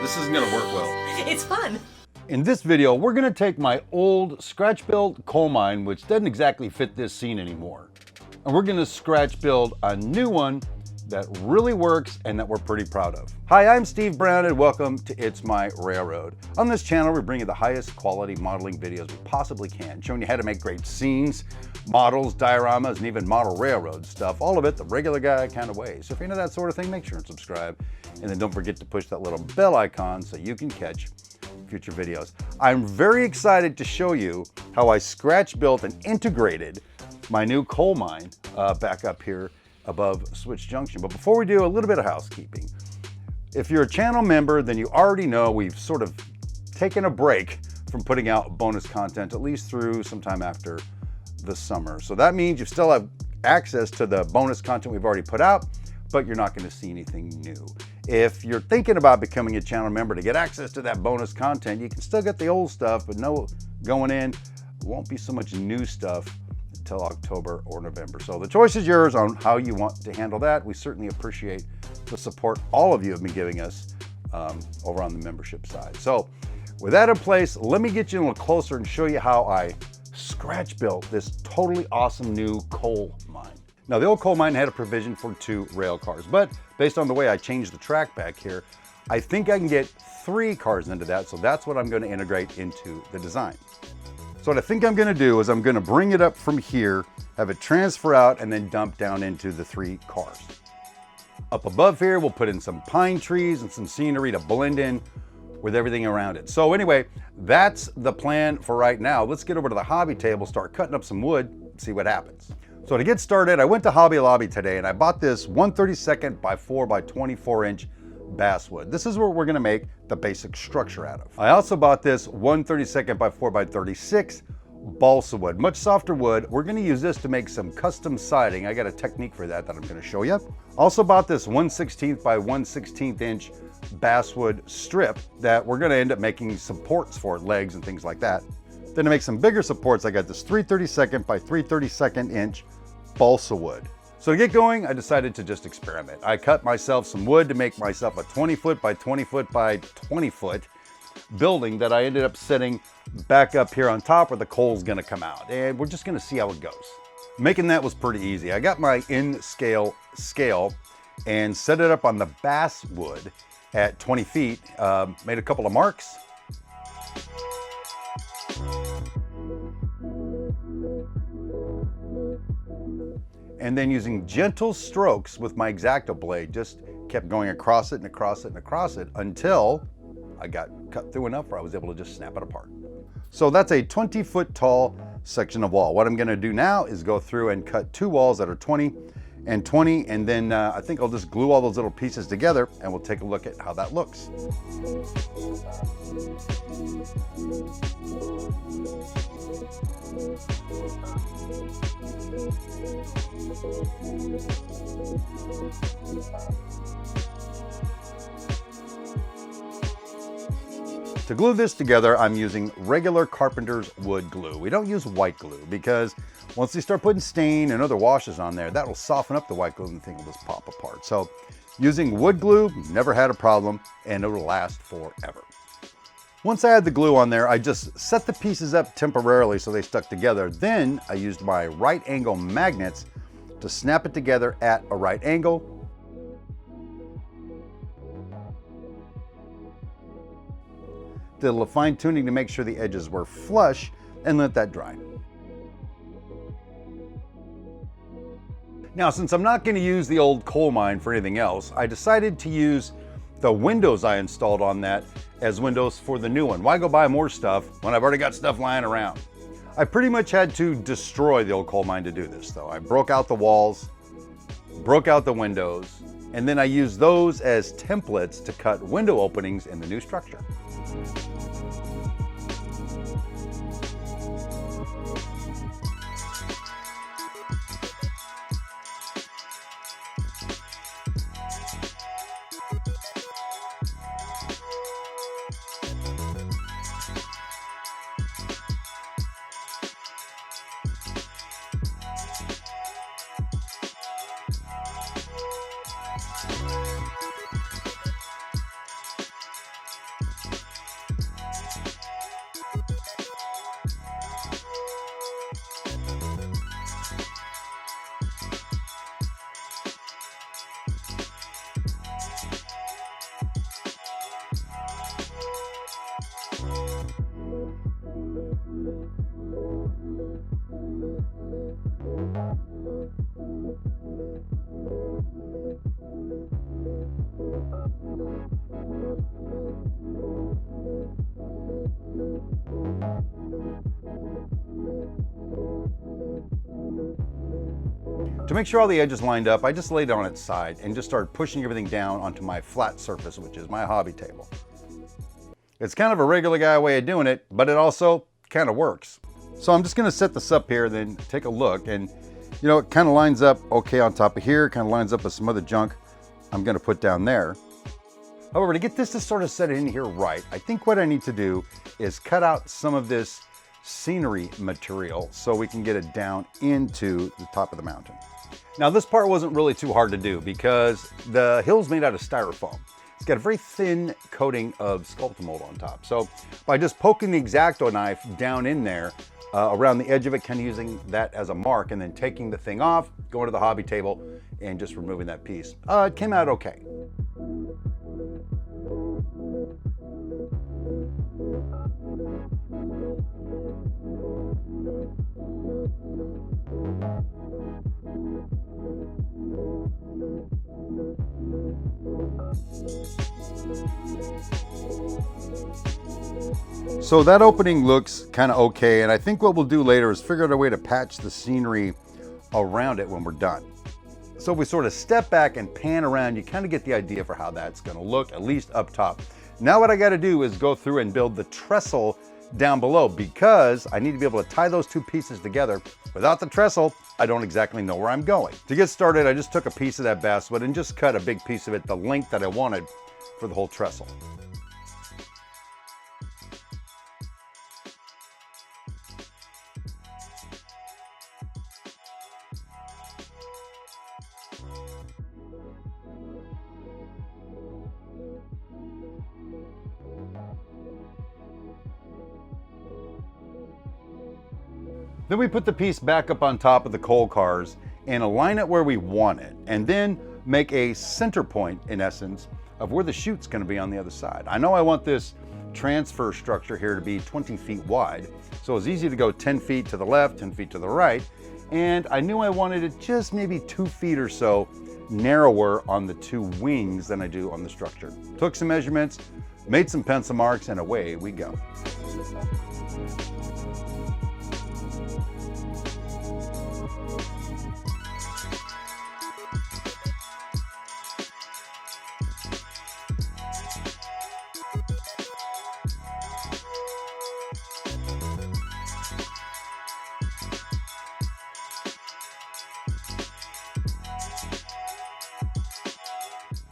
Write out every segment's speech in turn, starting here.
This isn't gonna work well. It's fun. In this video, we're gonna take my old scratch-built coal mine, which doesn't exactly fit this scene anymore, and we're gonna scratch build a new one that really works and that we're pretty proud of. Hi, I'm Steve Brown and welcome to It's My Railroad. On this channel, we bring you the highest quality modeling videos we possibly can, showing you how to make great scenes, models, dioramas, and even model railroad stuff, all of it the regular guy kind of way. So if you're into that sort of thing, make sure and subscribe. And then don't forget to push that little bell icon so you can catch future videos. I'm very excited to show you how I scratch built and integrated my new coal mine back up here above Switch Junction. But before we do, a little bit of housekeeping. If you're a channel member, then you already know we've sort of taken a break from putting out bonus content, at least through sometime after the summer. So that means you still have access to the bonus content we've already put out, but you're not going to see anything new. If you're thinking about becoming a channel member to get access to that bonus content, you can still get the old stuff, but no, going in, won't be so much new stuff until October or November. So the choice is yours on how you want to handle that. We certainly appreciate the support all of you have been giving us over on the membership side. So with that in place, let me get you a little closer and show you how I scratch built this totally awesome new coal mine. Now the old coal mine had a provision for 2 rail cars, but based on the way I changed the track back here, I think I can get 3 cars into that. So that's what I'm going to integrate into the design. So what I think I'm going to do is I'm going to bring it up from here, have it transfer out, and then dump down into the 3 cars. Up above here, we'll put in some pine trees and some scenery to blend in with everything around it. So anyway, that's the plan for right now. Let's get over to the hobby table, start cutting up some wood, see what happens. So to get started, I went to Hobby Lobby today and I bought this 1/32 by 4 by 24 inch basswood. This is what we're gonna make the basic structure out of. I also bought this 1/32 by 4 by 36 balsa wood, much softer wood. We're gonna use this to make some custom siding. I got a technique for that I'm gonna show you. Also bought this 1/16 by 1/16 inch basswood strip that we're gonna end up making supports for, legs and things like that. Then to make some bigger supports, I got this 3/32 by 3/32 inch balsa wood. So to get going, I decided to just experiment. I cut myself some wood to make myself a 20 foot by 20 foot by 20 foot building that I ended up setting back up here on top where the coal's gonna come out. And we're just gonna see how it goes. Making that was pretty easy. I got my scale and set it up on the basswood at 20 feet, made a couple of marks. And then using gentle strokes with my X-Acto blade, just kept going across it and across it and across it until I got cut through enough where I was able to just snap it apart. So that's a 20-foot tall section of wall. What I'm gonna do now is go through and cut 2 walls that are 20 and 20, and then I think I'll just glue all those little pieces together and we'll take a look at how that looks. To glue this together, I'm using regular carpenter's wood glue. We don't use white glue because once you start putting stain and other washes on there, that will soften up the white glue and the thing will just pop apart. So using wood glue, never had a problem, and it will last forever. Once I had the glue on there, I just set the pieces up temporarily so they stuck together. Then I used my right angle magnets to snap it together at a right angle. Did a little fine tuning to make sure the edges were flush and let that dry. Now, since I'm not going to use the old coal mine for anything else, I decided to use the windows I installed on that as windows for the new one. Why go buy more stuff when I've already got stuff lying around? I pretty much had to destroy the old coal mine to do this though. I broke out the walls, broke out the windows, and then I used those as templates to cut window openings in the new structure. To make sure all the edges lined up, I just laid it on its side and just started pushing everything down onto my flat surface, which is my hobby table. It's kind of a regular guy way of doing it, but it also kind of works. So I'm just gonna set this up here, then take a look, and you know, it kind of lines up okay on top of here, kind of lines up with some other junk I'm gonna put down there. However, to get this to sort of set in here right, I think what I need to do is cut out some of this scenery material so we can get it down into the top of the mountain. Now this part wasn't really too hard to do because the hill's made out of styrofoam. It's got a very thin coating of sculpt mold on top. So by just poking the X-Acto knife down in there, around the edge of it, kind of using that as a mark, and then taking the thing off, going to the hobby table, and just removing that piece. It came out okay. So that opening looks kind of okay, and I think what we'll do later is figure out a way to patch the scenery around it when we're done. So if we sort of step back and pan around, you kind of get the idea for how that's going to look, at least up top. Now what I got to do is go through and build the trestle down below, because I need to be able to tie those two pieces together. Without the trestle, I don't exactly know where I'm going. To get started, I just took a piece of that basswood and just cut a big piece of it the length that I wanted for the whole trestle. Then we put the piece back up on top of the coal cars and align it where we want it, and then make a center point, in essence, of where the chute's going to be on the other side. I know I want this transfer structure here to be 20 feet wide, so it's easy to go 10 feet to the left, 10 feet to the right, and I knew I wanted it just maybe 2 feet or so narrower on the two wings than I do on the structure. Took some measurements, made some pencil marks, and away we go.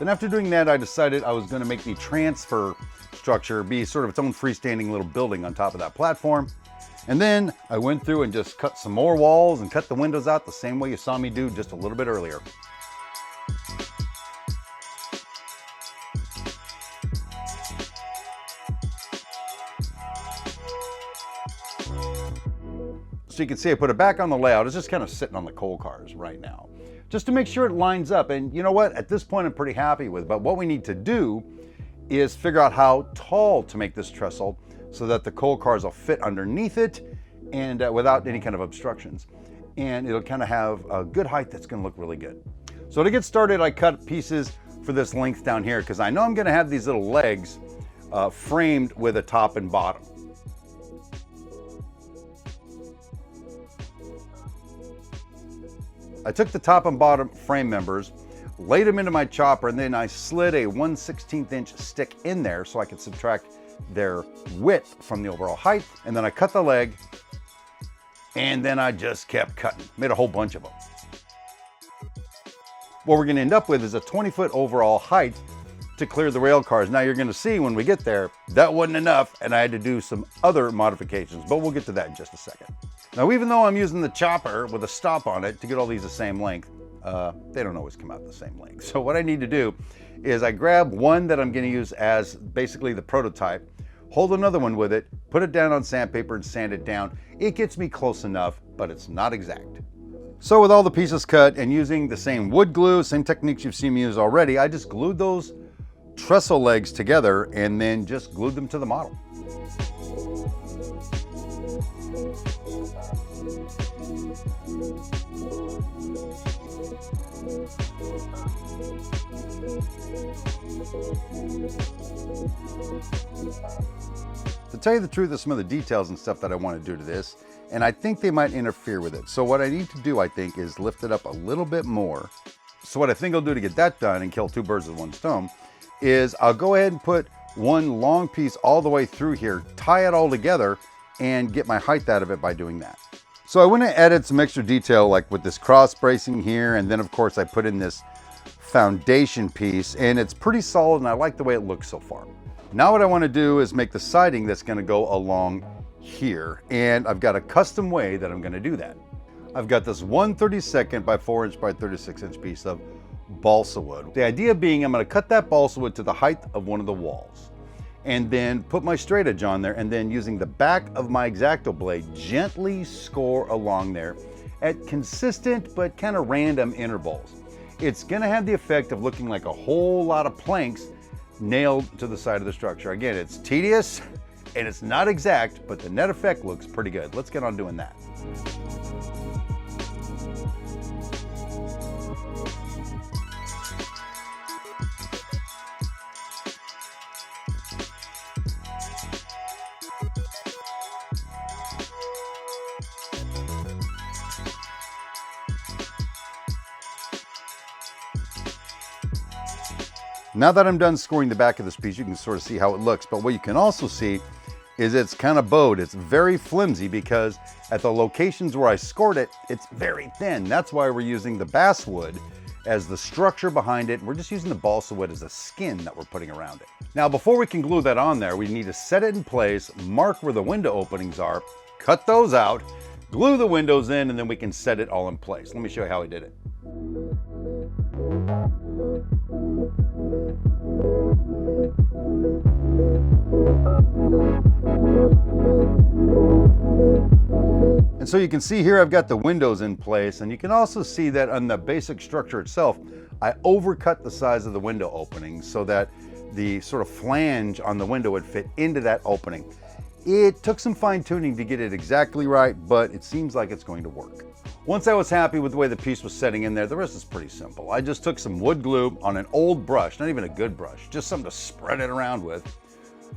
Then after doing that, I decided I was going to make the transfer structure be sort of its own freestanding little building on top of that platform. And then I went through and just cut some more walls and cut the windows out the same way you saw me do just a little bit earlier. So you can see I put it back on the layout. It's just kind of sitting on the coal cars right now, just to make sure it lines up. And you know what? At this point, I'm pretty happy with it. But what we need to do is figure out how tall to make this trestle so that the coal cars will fit underneath it and without any kind of obstructions. And it'll kind of have a good height that's going to look really good. So to get started, I cut pieces for this length down here because I know I'm going to have these little legs framed with a top and bottom. I took the top and bottom frame members, laid them into my chopper, and then I slid a 1/16 inch stick in there so I could subtract their width from the overall height. And then I cut the leg, and then I just kept cutting. Made a whole bunch of them. What we're gonna end up with is a 20-foot overall height to clear the rail cars. Now you're gonna see when we get there, that wasn't enough, and I had to do some other modifications, but we'll get to that in just a second. Now, even though I'm using the chopper with a stop on it to get all these the same length, they don't always come out the same length. So what I need to do is I grab one that I'm gonna use as basically the prototype, hold another one with it, put it down on sandpaper and sand it down. It gets me close enough, but it's not exact. So with all the pieces cut and using the same wood glue, same techniques you've seen me use already, I just glued those trestle legs together and then just glued them to the model. To tell you the truth, there's some of the details and stuff that I want to do to this, and I think they might interfere with it. So what I need to do, I think, is lift it up a little bit more. So what I think I'll do to get that done and kill two birds with one stone is I'll go ahead and put one long piece all the way through here, tie it all together, and get my height out of it by doing that. So I went and added some extra detail, like with this cross bracing here, and then of course I put in this foundation piece, and it's pretty solid and I like the way it looks so far. Now what I want to do is make the siding that's going to go along here, and I've got a custom way that I'm going to do that. I've got this 1/32 by 4 inch by 36 inch piece of balsa wood. The idea being I'm going to cut that balsa wood to the height of one of the walls, and then put my straight edge on there, and then using the back of my X-Acto blade gently score along there at consistent but kind of random intervals. It's going to have the effect of looking like a whole lot of planks nailed to the side of the structure. Again, it's tedious and it's not exact, but the net effect looks pretty good. Let's get on doing that. Now that I'm done scoring the back of this piece, you can sort of see how it looks, but what you can also see is it's kind of bowed. It's very flimsy because at the locations where I scored it, it's very thin. That's why we're using the basswood as the structure behind it. We're just using the balsa wood as a skin that we're putting around it. Now, before we can glue that on there, we need to set it in place, mark where the window openings are, cut those out, glue the windows in, and then we can set it all in place. Let me show you how I did it. And so you can see here I've got the windows in place, and you can also see that on the basic structure itself, I overcut the size of the window opening so that the sort of flange on the window would fit into that opening. It took some fine tuning to get it exactly right, but it seems like it's going to work. Once I was happy with the way the piece was setting in there, the rest is pretty simple. I just took some wood glue on an old brush, not even a good brush, just something to spread it around with.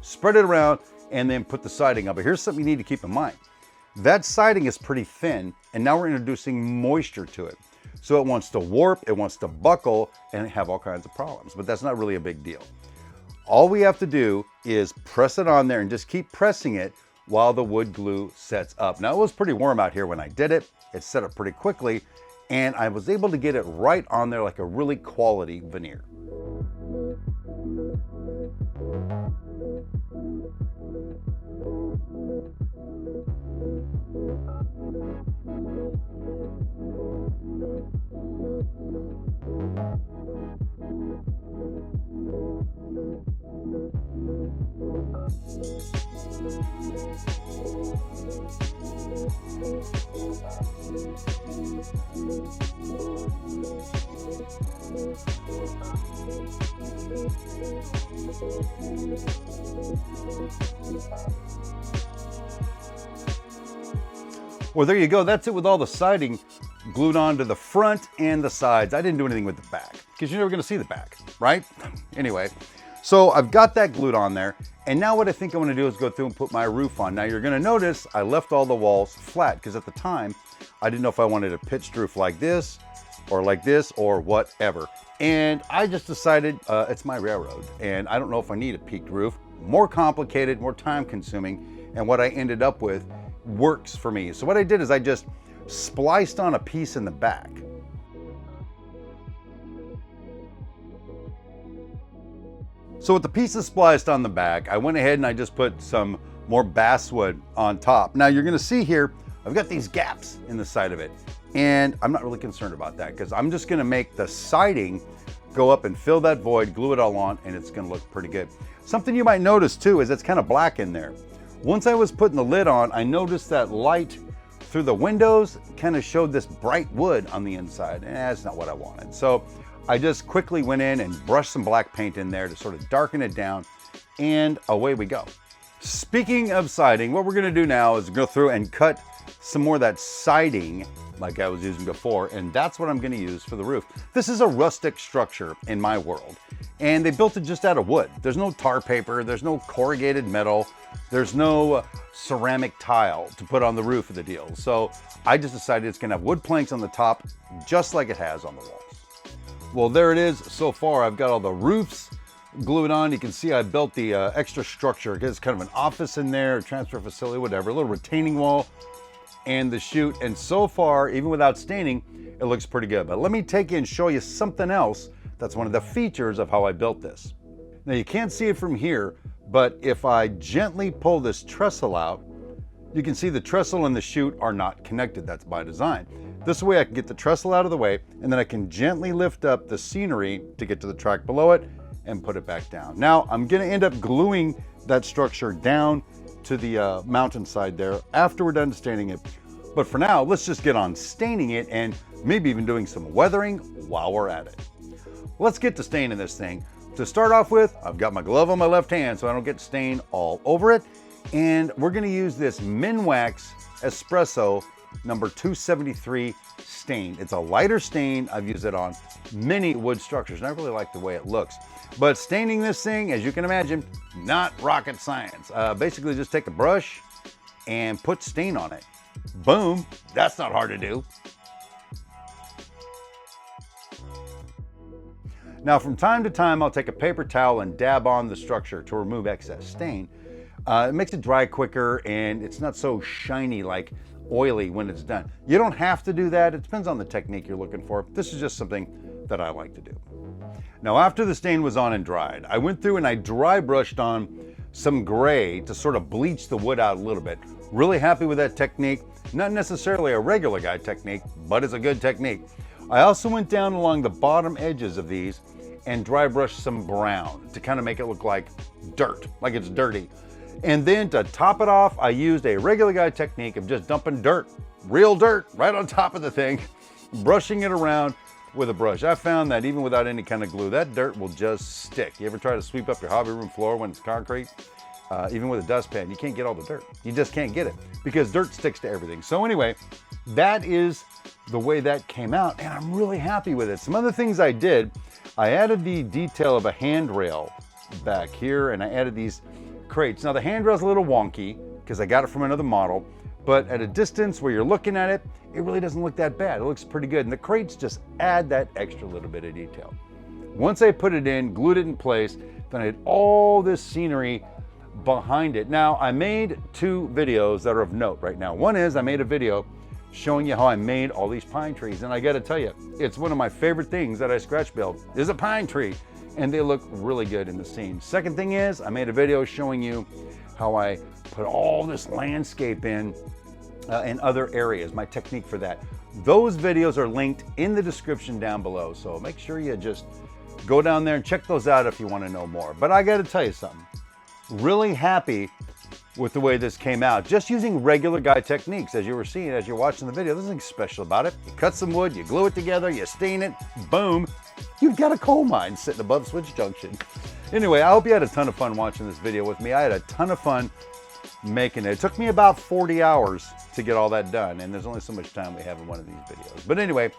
Spread it around and then put the siding up. But here's something you need to keep in mind. That siding is pretty thin, and now we're introducing moisture to it. So it wants to warp, it wants to buckle, and have all kinds of problems, but that's not really a big deal. All we have to do is press it on there and just keep pressing it while the wood glue sets up. Now, it was pretty warm out here when I did it. It set up pretty quickly, and I was able to get it right on there like a really quality veneer. Well, there you go. That's it with all the siding glued onto the front and the sides. I didn't do anything with the back because you're never going to see the back, right? Anyway, so I've got that glued on there. And now what I think I'm going to do is go through and put my roof on. Now you're going to notice I left all the walls flat because at the time I didn't know if I wanted a pitched roof like this or whatever. And I just decided it's my railroad and I don't know if I need a peaked roof. More complicated, more time consuming. And what I ended up with works for me. So what I did is I just spliced on a piece in the back. So with the pieces spliced on the back, I went ahead and I just put some more basswood on top. Now you're gonna see here, I've got these gaps in the side of it. And I'm not really concerned about that because I'm just gonna make the siding go up and fill that void, glue it all on, and it's gonna look pretty good. Something you might notice too is it's kind of black in there. Once I was putting the lid on, I noticed that light through the windows kind of showed this bright wood on the inside, and that's not what I wanted. So I just quickly went in and brushed some black paint in there to sort of darken it down, and away we go. Speaking of siding, what we're gonna do now is go through and cut some more of that siding like I was using before, and that's what I'm going to use for the roof. This is a rustic structure in my world, and they built it just out of wood. There's no tar paper, there's no corrugated metal, there's no ceramic tile to put on the roof of the deal. So I just decided it's going to have wood planks on the top, just like it has on the walls. Well, there it is. So far, I've got all the roofs glued on. You can see I built the extra structure. It's kind of an office in there, transfer facility, whatever, a little retaining wall and the chute. And so far, even without staining, it looks pretty good. But let me take you and show you something else that's one of the features of how I built this. Now, you can't see it from here, but if I gently pull this trestle out, you can see the trestle and the chute are not connected. That's by design. This way I can get the trestle out of the way, and then I can gently lift up the scenery to get to the track below it and put it back down. Now, I'm gonna end up gluing that structure down to the mountainside there after we're done staining it. But for now, let's just get on staining it and maybe even doing some weathering while we're at it. Let's get to staining this thing. To start off with, I've got my glove on my left hand so I don't get stain all over it. And we're gonna use this Minwax Espresso number 273 stain. It's a lighter stain. I've used it on many wood structures, and I really like the way it looks. But staining this thing, as you can imagine, not rocket science. Basically just take a brush and put stain on it. Boom, that's not hard to do. Now, from time to time, I'll take a paper towel and dab on the structure to remove excess stain. It makes it dry quicker, and it's not so shiny like oily when it's done. You don't have to do that. It depends on the technique you're looking for. This is just something that I like to do. Now, after the stain was on and dried, I went through and I dry brushed on some gray to sort of bleach the wood out a little bit. Really happy with that technique. Not necessarily a regular guy technique, but it's a good technique. I also went down along the bottom edges of these and dry brushed some brown to kind of make it look like dirt, like it's dirty. And then to top it off, I used a regular guy technique of just dumping dirt, real dirt, right on top of the thing, brushing it around with a brush. I found that even without any kind of glue, that dirt will just stick. You ever try to sweep up your hobby room floor when it's concrete? Even with a dustpan, you can't get all the dirt. You just can't get it because dirt sticks to everything. So anyway, that is the way that came out, and I'm really happy with it. Some other things I did, I added the detail of a handrail back here, and I added these crates. Now the handrail's a little wonky because I got it from another model, but at a distance where you're looking at it, it really doesn't look that bad. It looks pretty good, and the crates just add that extra little bit of detail. Once I put it in, glued it in place, then I had all this scenery behind it. Now, I made two videos that are of note right now. One is I made a video showing you how I made all these pine trees, and I gotta tell you, it's one of my favorite things that I scratch build is a pine tree, and they look really good in the scene. Second thing is I made a video showing you how I put all this landscape in other areas, my technique for that. Those videos are linked in the description down below, so make sure you just go down there and check those out if you want to know more. But I got to tell you something, really happy with the way this came out, just using regular guy techniques. As you were seeing, as you're watching the video, there's nothing special about it. You cut some wood, you glue it together, you stain it, boom, you've got a coal mine sitting above Switch Junction. Anyway, I hope you had a ton of fun watching this video with me. I had a ton of fun making it. It took me about 40 hours to get all that done, and there's only so much time we have in one of these videos. But anyway,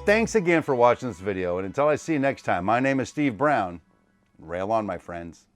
thanks again for watching this video, and until I see you next time, my name is Steve Brown. Rail on, my friends.